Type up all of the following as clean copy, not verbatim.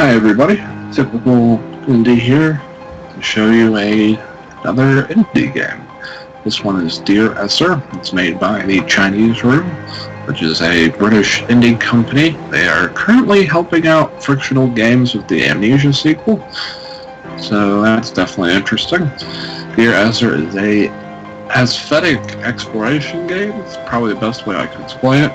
Hi everybody, Typical Indie here to show you another indie game. This one is Dear Esther. It's made by the Chinese Room, which is a British indie company. They are currently helping out Frictional Games with the Amnesia sequel, so that's definitely interesting. Dear Esther is a aesthetic exploration game. It's probably the best way I can explain it.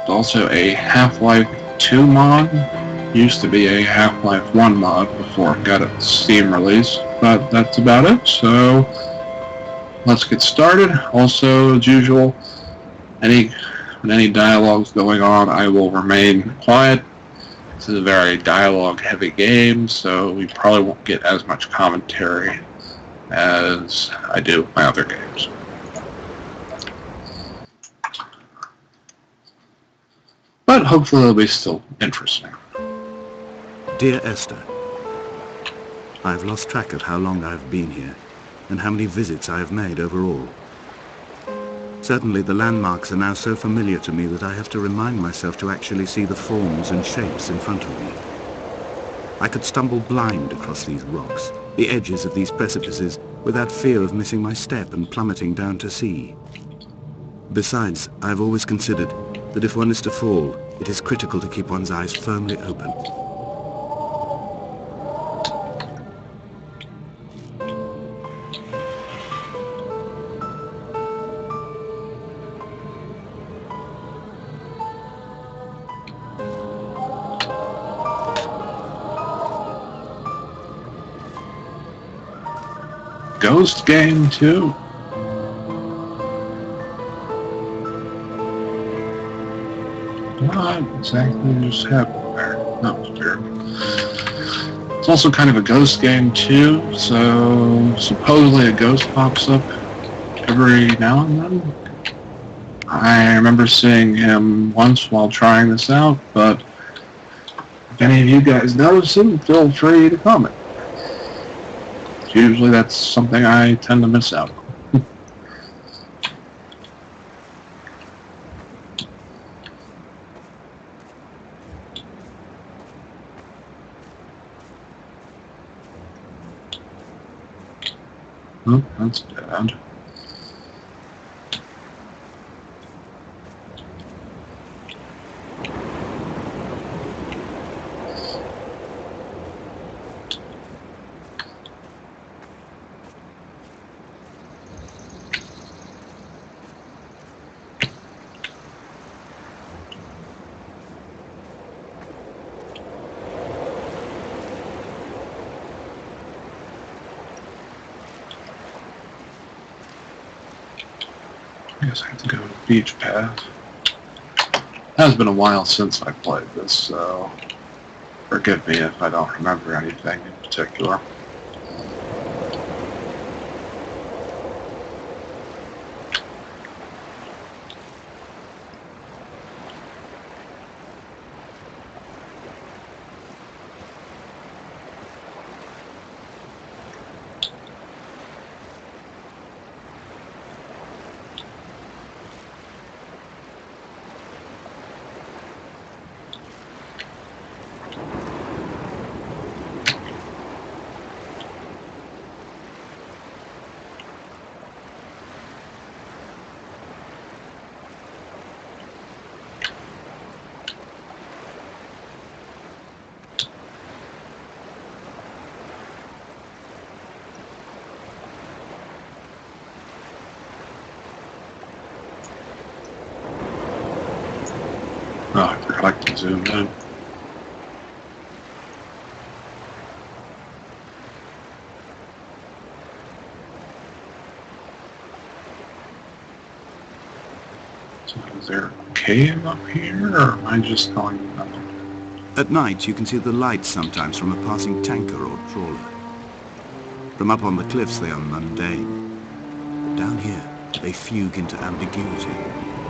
It's also a Half-Life 2 mod. Used to be a Half-Life 1 mod before it got its Steam release, but that's about it, so let's get started. Also, as usual, when any dialogue's going on, I will remain quiet. This is a very dialogue-heavy game, so we probably won't get as much commentary as I do with my other games. But hopefully it'll be still interesting. Dear Esther, I've lost track of how long I've been here and how many visits I have made overall. Certainly the landmarks are now so familiar to me that I have to remind myself to actually see the forms and shapes in front of me. I could stumble blind across these rocks, the edges of these precipices, without fear of missing my step and plummeting down to sea. Besides, I've always considered that if one is to fall, it is critical to keep one's eyes firmly open. Ghost game too? What exactly just happened there? That was weird. It's also kind of a ghost game too, so supposedly a ghost pops up every now and then. I remember seeing him once while trying this out, but if any of you guys notice him, feel free to comment. Usually that's something I tend to miss out on. Oh, that's bad. I guess I have to go to the beach path. It has been a while since I played this, so forgive me if I don't remember anything in particular. Oh, I forgot I can zoom in. So is there a cave up here, or am I just going nothing? At night, you can see the lights sometimes from a passing tanker or trawler. From up on the cliffs, they are mundane. But down here, they fugue into ambiguity.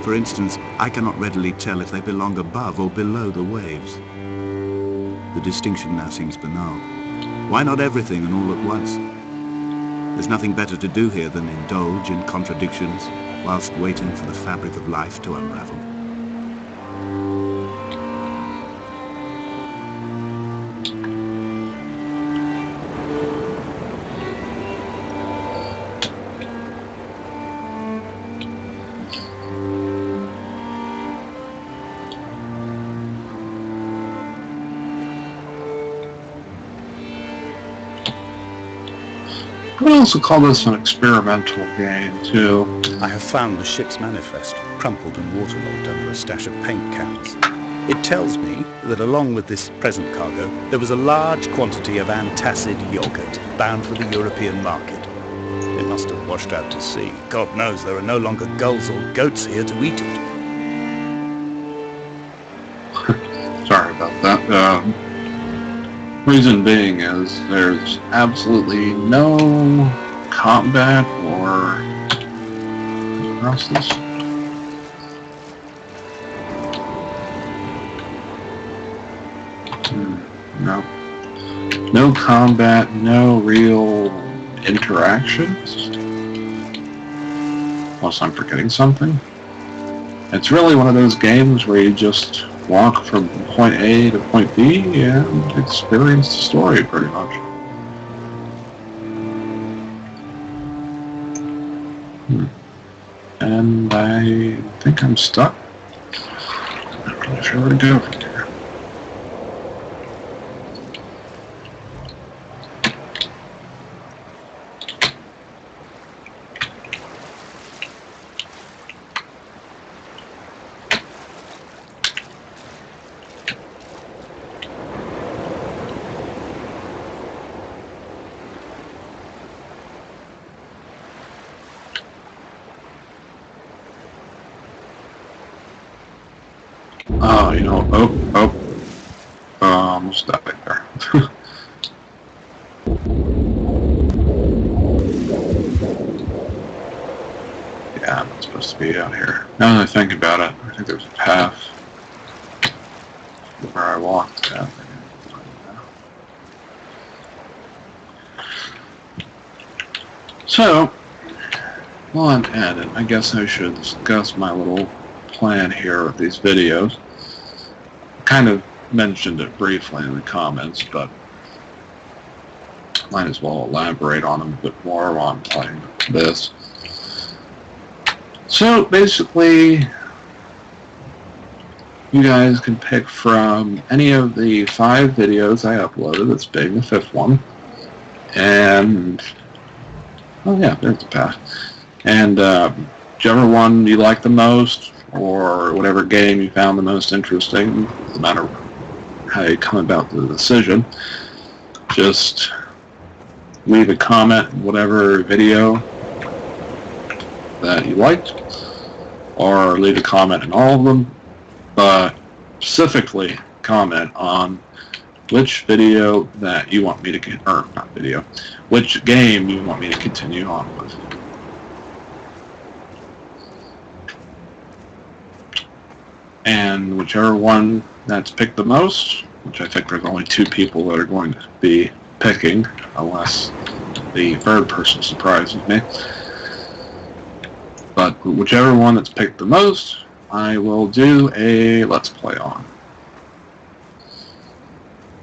For instance, I cannot readily tell if they belong above or below the waves. The distinction now seems banal. Why not everything and all at once? There's nothing better to do here than indulge in contradictions whilst waiting for the fabric of life to unravel. I would also call this an experimental game, too. I have found the ship's manifest, crumpled and waterlogged under a stash of paint cans. It tells me that along with this present cargo, there was a large quantity of antacid yogurt bound for the European market. It must have washed out to sea. God knows there are no longer gulls or goats here to eat it. Sorry about that. Reason being is there's absolutely no combat or... Where else is this? No. No combat, no real interactions. Unless I'm forgetting something. It's really one of those games where you just walk from point A to point B and experience the story pretty much. And I think I'm stuck. I'm not really sure where to go from here. Oh, you know, almost died there. Yeah, I'm not supposed to be out here. Now that I think about it, I think there's a path where I walked at. So, while I'm at it, I guess I should discuss my little plan here with these videos. Kind of mentioned it briefly in the comments, but might as well elaborate on them a bit more while I'm playing this. So basically, you guys can pick from any of the 5 videos I uploaded, this being the 5th one, and oh yeah, there's the path. And whichever one you like the most, or whatever game you found the most interesting, no matter how you come about the decision, just leave a comment in whatever video that you liked, or leave a comment in all of them, but specifically comment on which video that you want me to, or not video, which game you want me to continue on with. And whichever one that's picked the most, which I think there's only 2 people that are going to be picking, unless the 3rd person surprises me. But whichever one that's picked the most, I will do a Let's Play on.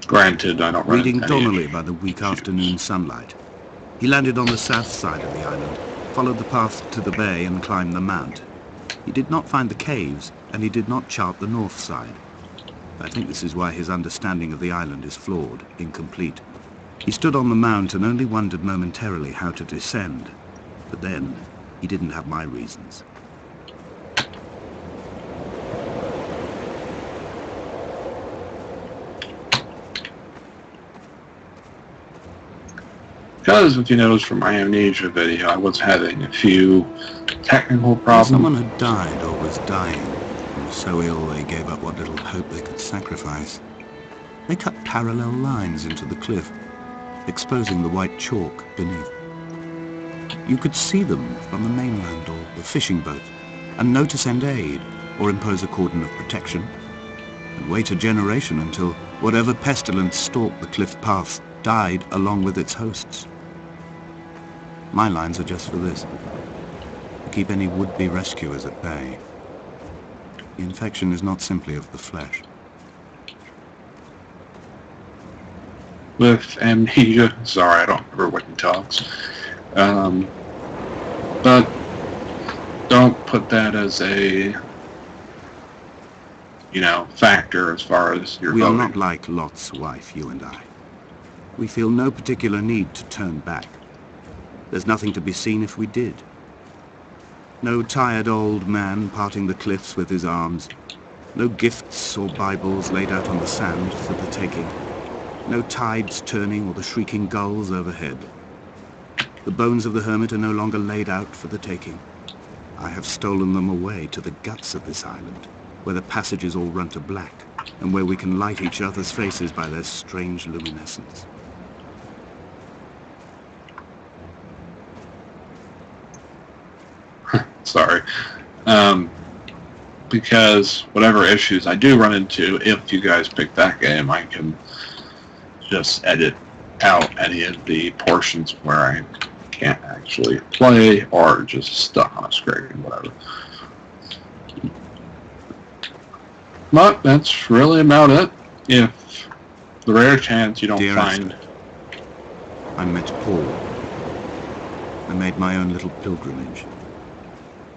Granted, I don't run Reading any Donnelly by the weak afternoon sunlight. He landed on the south side of the island, followed the path to the bay and climbed the mount. He did not find the caves, and he did not chart the north side. I think this is why his understanding of the island is flawed, incomplete. He stood on the mount and only wondered momentarily how to descend. But then, he didn't have my reasons. Because if you notice from my amnesia video, I was having a few technical problems. Someone had died or was dying, and so ill they gave up what little hope they could sacrifice. They cut parallel lines into the cliff, exposing the white chalk beneath. You could see them from the mainland or the fishing boat, and know to send aid or impose a cordon of protection, and wait a generation until whatever pestilence stalked the cliff path died along with its hosts. My lines are just for this, to keep any would-be rescuers at bay. The infection is not simply of the flesh. With amnesia, sorry, I don't remember what he talks. But don't put that as a, factor as far as your We voting. are not like Lot's wife, you and I. We feel no particular need to turn back. There's nothing to be seen if we did. No tired old man parting the cliffs with his arms. No gifts or Bibles laid out on the sand for the taking. No tides turning or the shrieking gulls overhead. The bones of the hermit are no longer laid out for the taking. I have stolen them away to the guts of this island, where the passages all run to black, and where we can light each other's faces by their strange luminescence. Sorry. Because whatever issues I do run into, if you guys pick that game, I can just edit out any of the portions where I can't actually play or just stuck on a screen, whatever. But that's really about it. If the rare chance you don't Dear find... Esther, I met Paul. I made my own little pilgrimage.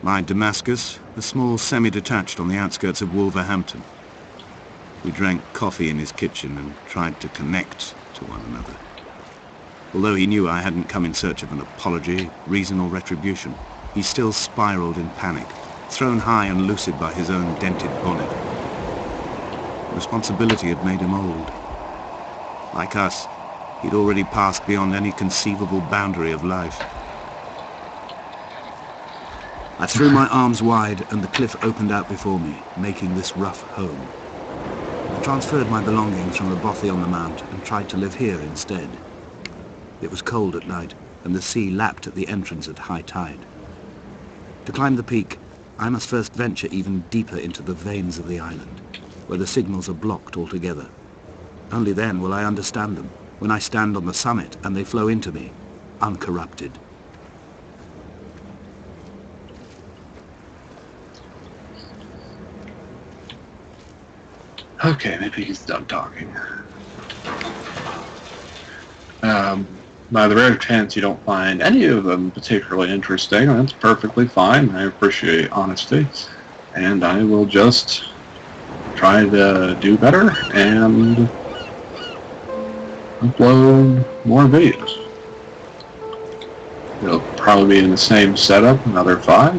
My Damascus, a small semi-detached on the outskirts of Wolverhampton. We drank coffee in his kitchen and tried to connect to one another. Although he knew I hadn't come in search of an apology, reason or retribution, he still spiraled in panic, thrown high and lucid by his own dented bonnet. Responsibility had made him old. Like us, he'd already passed beyond any conceivable boundary of life. I threw my arms wide and the cliff opened out before me, making this rough home. I transferred my belongings from the bothy on the mount and tried to live here instead. It was cold at night, and the sea lapped at the entrance at high tide. To climb the peak, I must first venture even deeper into the veins of the island, where the signals are blocked altogether. Only then will I understand them, when I stand on the summit and they flow into me, uncorrupted. Okay, maybe he's done talking. By the rare chance you don't find any of them particularly interesting, that's perfectly fine. I appreciate honesty. And I will just try to do better and upload more videos. It'll probably be in the same setup, another 5.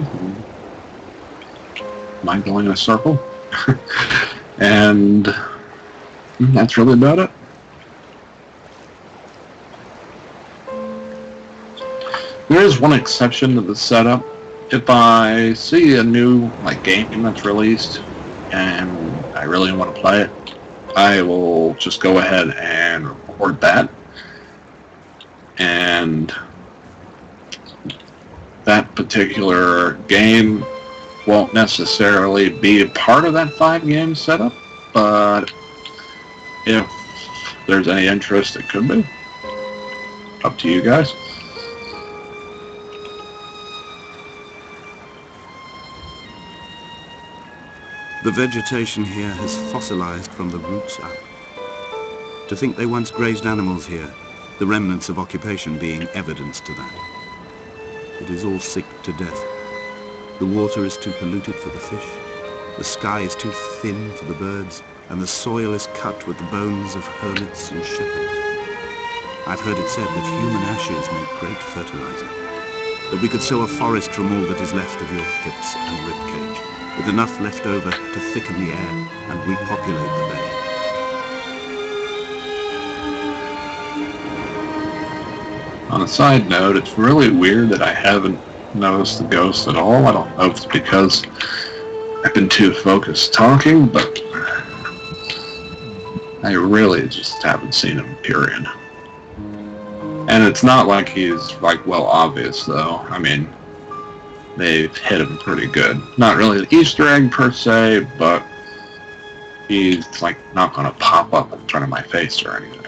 Mind going in a circle. And that's really about it. There is one exception to the setup. If I see a new game that's released and I really want to play it, I will just go ahead and record that. And that particular game won't necessarily be a part of that 5-game setup, but if there's any interest, it could be. Up to you guys. The vegetation here has fossilized from the roots up. To think they once grazed animals here, the remnants of occupation being evidence to that. It is all sick to death. The water is too polluted for the fish, the sky is too thin for the birds, and the soil is cut with the bones of hermits and shepherds. I've heard it said that human ashes make great fertilizer, that we could sow a forest from all that is left of your hips and ribcage, with enough left over to thicken the air and repopulate the bay. On a side note, it's really weird that I haven't noticed the ghost at all. I don't know if it's because I've been too focused talking, but I really just haven't seen him, period. And it's not like he's, well obvious, though. I mean, they've hit him pretty good. Not really an Easter egg, per se, but he's, not gonna pop up in front of my face or anything.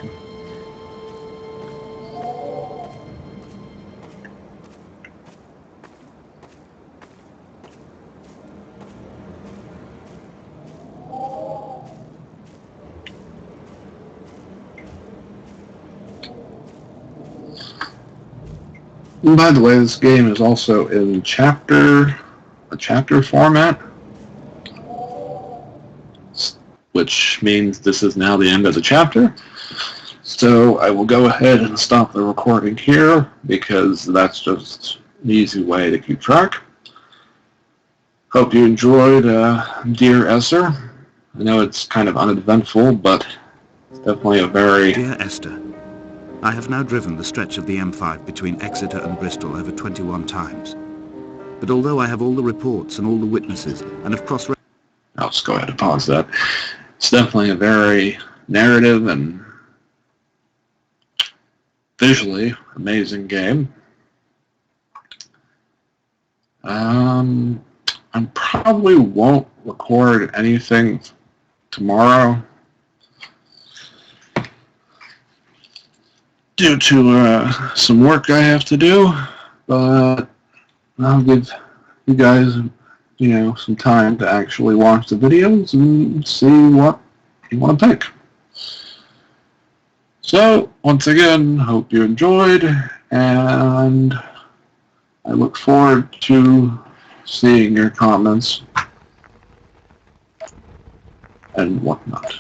And by the way, this game is also in a chapter format, which means this is now the end of the chapter. So I will go ahead and stop the recording here because that's just an easy way to keep track. Hope you enjoyed Dear Esther. I know it's kind of uneventful, but it's definitely a very... Dear Esther, I have now driven the stretch of the M5 between Exeter and Bristol over 21 times. But although I have all the reports and all the witnesses and have cross-referenced... I'll just go ahead and pause that. It's definitely a very narrative and visually amazing game. I probably won't record anything tomorrow due to some work I have to do, but I'll give you guys, some time to actually watch the videos and see what you want to pick. So, once again, hope you enjoyed, and I look forward to seeing your comments and whatnot.